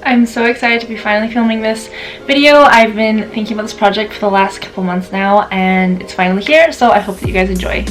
I'm so excited to be finally filming this video. I've been thinking about this project for the last couple months now, and it's finally here, so I hope that you guys enjoy.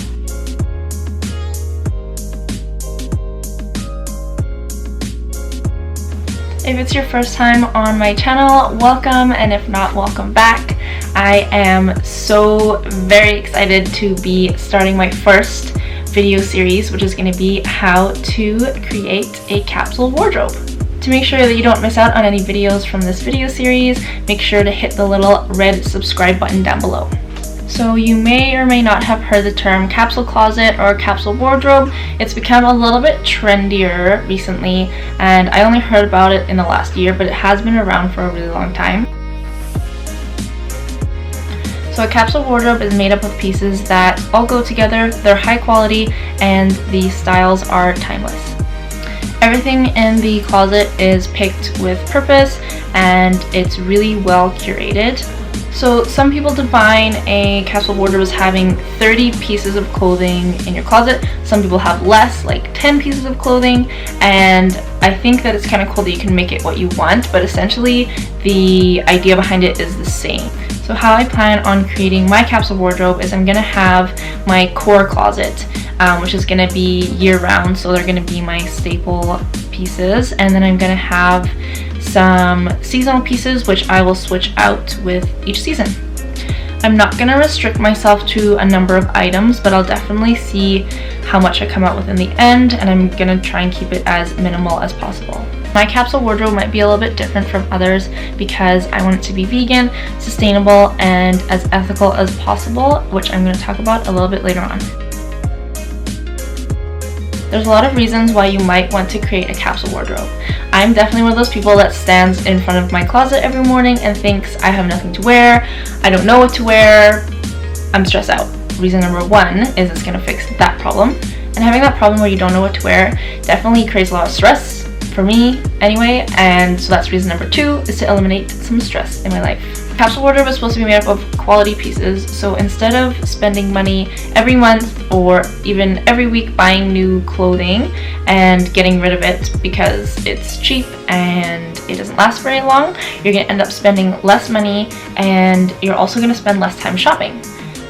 If it's your first time on my channel, welcome, and if not, welcome back. I am so very excited to be starting my first video series, which is going to be how to create a capsule wardrobe. To make sure that you don't miss out on any videos from this video series, make sure to hit the little red subscribe button down below. So you may or may not have heard the term capsule closet or capsule wardrobe. It's become a little bit trendier recently, and I only heard about it in the last year, but it has been around for a really long time. So a capsule wardrobe is made up of pieces that all go together, they're high quality, and the styles are timeless. Everything in the closet is picked with purpose, and it's really well curated. So some people define a capsule wardrobe as having 30 pieces of clothing in your closet. Some people have less, like 10 pieces of clothing, and I think that it's kind of cool that you can make it what you want, but essentially the idea behind it is the same. So how I plan on creating my capsule wardrobe is I'm going to have my core closet, which is going to be year-round, so they're going to be my staple pieces, and then I'm going to have some seasonal pieces which I will switch out with each season. I'm not going to restrict myself to a number of items, but I'll definitely see how much I come out with in the end, and I'm going to try and keep it as minimal as possible. My capsule wardrobe might be a little bit different from others because I want it to be vegan, sustainable, and as ethical as possible, which I'm going to talk about a little bit later on. There's a lot of reasons why you might want to create a capsule wardrobe. I'm definitely one of those people that stands in front of my closet every morning and thinks I have nothing to wear, I don't know what to wear, I'm stressed out. Reason number one is it's going to fix that problem. And having that problem where you don't know what to wear definitely creates a lot of stress, for me anyway, and so that's reason number two, is to eliminate some stress in my life. Capsule wardrobe is supposed to be made up of quality pieces, so instead of spending money every month or even every week buying new clothing and getting rid of it because it's cheap and it doesn't last very long, you're going to end up spending less money, and you're also going to spend less time shopping.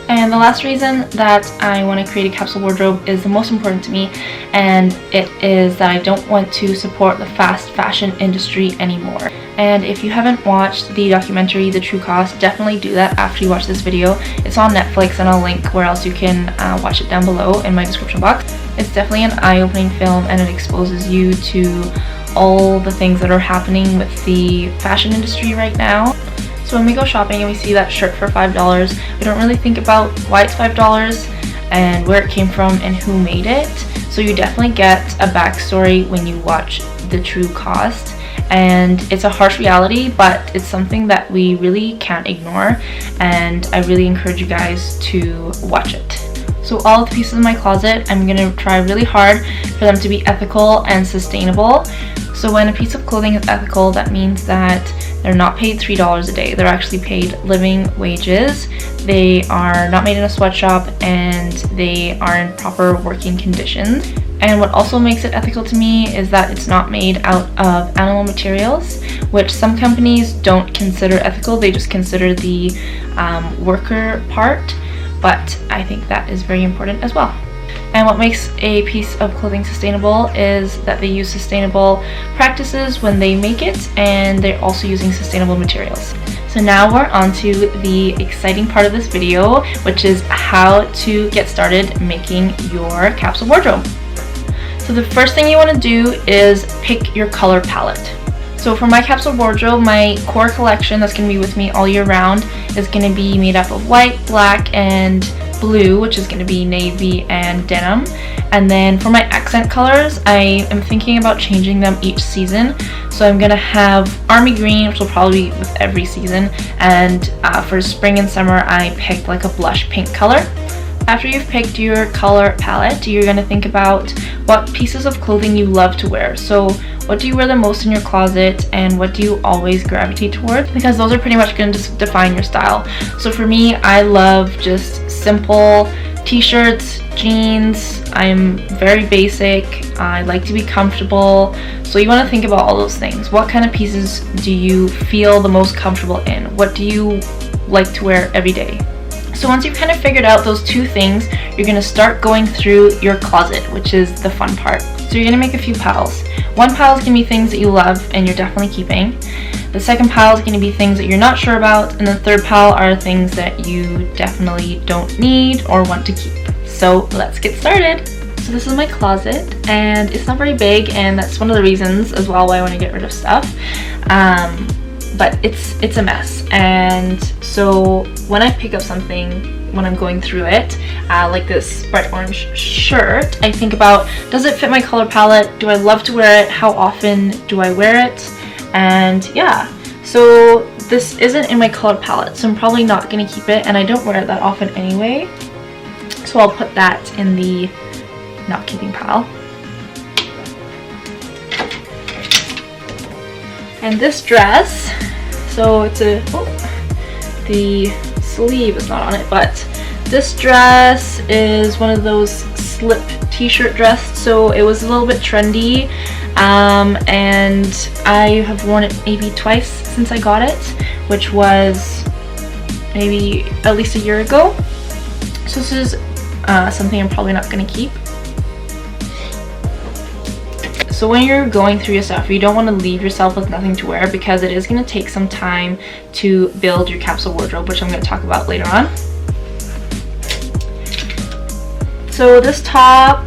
And the last reason that I want to create a capsule wardrobe is the most important to me, and it is that I don't want to support the fast fashion industry anymore. And if you haven't watched the documentary The True Cost, definitely do that after you watch this video. It's on Netflix, and I'll link where else you can watch it down below in my description box. It's definitely an eye-opening film, and it exposes you to all the things that are happening with the fashion industry right now. So when we go shopping and we see that shirt for $5, we don't really think about why it's $5 and where it came from and who made it. So you definitely get a backstory when you watch The True Cost, and it's a harsh reality, but it's something that we really can't ignore, and I really encourage you guys to watch it. So all of the pieces in my closet, I'm going to try really hard for them to be ethical and sustainable. So when a piece of clothing is ethical, that means that they're not paid $3 a day. They're actually paid living wages. They are not made in a sweatshop, and they are in proper working conditions. And what also makes it ethical to me is that it's not made out of animal materials, which some companies don't consider ethical. They just consider the worker part, but I think that is very important as well. And what makes a piece of clothing sustainable is that they use sustainable practices when they make it, and they're also using sustainable materials. So now we're on to the exciting part of this video, which is how to get started making your capsule wardrobe. So the first thing you want to do is pick your color palette. So for my capsule wardrobe, my core collection that's going to be with me all year round is going to be made up of white, black, and blue, which is going to be navy and denim. And then for my accent colors, I am thinking about changing them each season. So I'm going to have army green, which will probably be with every season, and for spring and summer I picked like a blush pink color. After you've picked your color palette, you're going to think about what pieces of clothing you love to wear. So what do you wear the most in your closet, and what do you always gravitate towards? Because those are pretty much going to define your style. So for me, I love just simple t-shirts, jeans. I'm very basic. I like to be comfortable. So you want to think about all those things. What kind of pieces do you feel the most comfortable in? What do you like to wear every day? So once you've kind of figured out those two things, you're going to start going through your closet, which is the fun part. So you're going to make a few piles. One pile is going to be things that you love and you're definitely keeping. The second pile is going to be things that you're not sure about, and the third pile are things that you definitely don't need or want to keep. So let's get started. So this is my closet, and it's not very big, and that's one of the reasons as well why I want to get rid of stuff. But it's a mess, and so when I pick up something, when I'm going through it, like this bright orange shirt, I think about, does it fit my color palette? Do I love to wear it? How often do I wear it? And yeah, so this isn't in my color palette, so I'm probably not going to keep it, and I don't wear it that often anyway, so I'll put that in the not keeping pile. And this dress, so it's a, the sleeve is not on it, but this dress is one of those slip t-shirt dress, so it was a little bit trendy, and I have worn it maybe twice since I got it, which was maybe at least a year ago. So this is something I'm probably not going to keep. So when you're going through your stuff, you don't want to leave yourself with nothing to wear, because it is going to take some time to build your capsule wardrobe, which I'm going to talk about later on. So this top,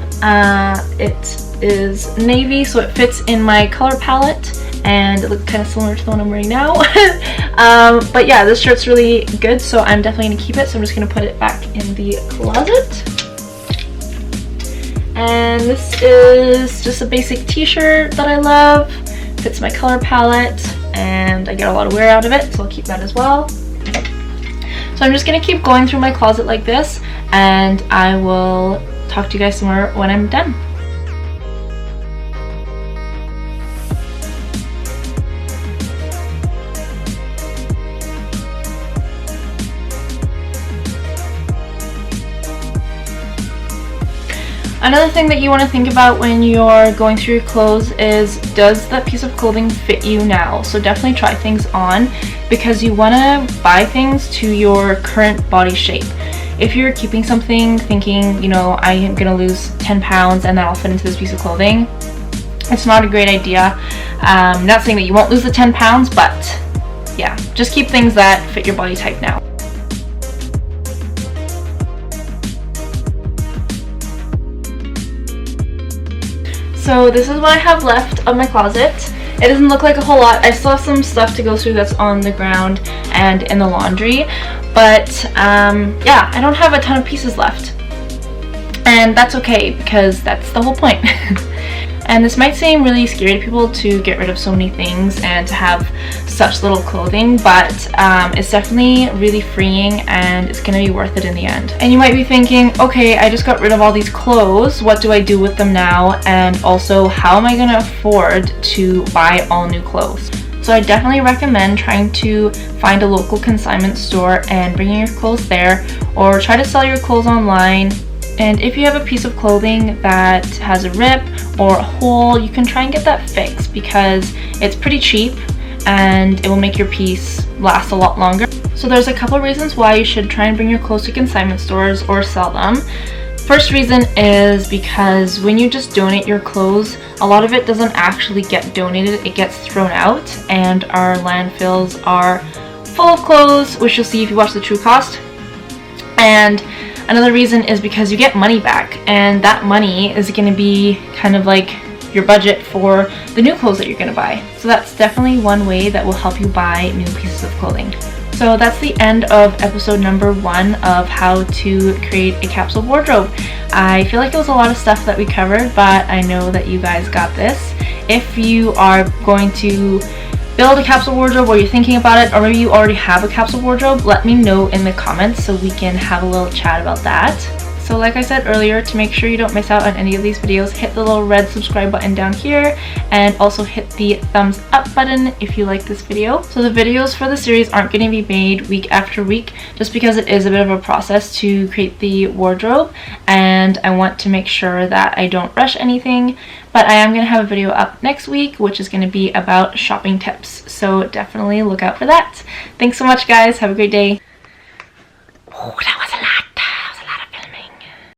it is navy, so it fits in my color palette, and it looks kind of similar to the one I'm wearing now. But yeah, this shirt's really good, so I'm definitely going to keep it, so I'm just going to put it back in the closet. And this is just a basic t-shirt that I love. Fits my color palette, and I get a lot of wear out of it, so I'll keep that as well. So I'm just going to keep going through my closet like this, and I will talk to you guys some more when I'm done. Another thing that you want to think about when you're going through your clothes is, does that piece of clothing fit you now? So definitely try things on, because you want to buy things to your current body shape. If you're keeping something thinking, you know, I am going to lose 10 pounds and that'll fit into this piece of clothing, it's not a great idea. Not saying that you won't lose the 10 pounds, but yeah, just keep things that fit your body type now. So this is what I have left of my closet. It doesn't look like a whole lot. I still have some stuff to go through that's on the ground and in the laundry, but yeah, I don't have a ton of pieces left. And that's okay, because that's the whole point. And this might seem really scary to people to get rid of so many things and to have such little clothing, but it's definitely really freeing, and it's going to be worth it in the end. And you might be thinking, okay, I just got rid of all these clothes, what do I do with them now? And also, how am I going to afford to buy all new clothes? So I definitely recommend trying to find a local consignment store and bringing your clothes there, or try to sell your clothes online. And if you have a piece of clothing that has a rip or a hole, you can try and get that fixed, because it's pretty cheap and it will make your piece last a lot longer. So there's a couple reasons why you should try and bring your clothes to consignment stores or sell them. First reason is because when you just donate your clothes, a lot of it doesn't actually get donated, it gets thrown out, and our landfills are full of clothes, which you'll see if you watch the True Cost. And another reason is because you get money back, and that money is going to be kind of like your budget for the new clothes that you're going to buy. So that's definitely one way that will help you buy new pieces of clothing. So that's the end of episode number 1 of how to create a capsule wardrobe. I feel like it was a lot of stuff that we covered, but I know that you guys got this. If you are going to build a capsule wardrobe, or you're thinking about it, or maybe you already have a capsule wardrobe, let me know in the comments so we can have a little chat about that. So like I said earlier, to make sure you don't miss out on any of these videos, hit the little red subscribe button down here, and also hit the thumbs up button if you like this video. So the videos for the series aren't going to be made week after week, just because it is a bit of a process to create the wardrobe, and I want to make sure that I don't rush anything. But I am going to have a video up next week, which is going to be about shopping tips, so definitely look out for that. Thanks so much, guys. Have a great day.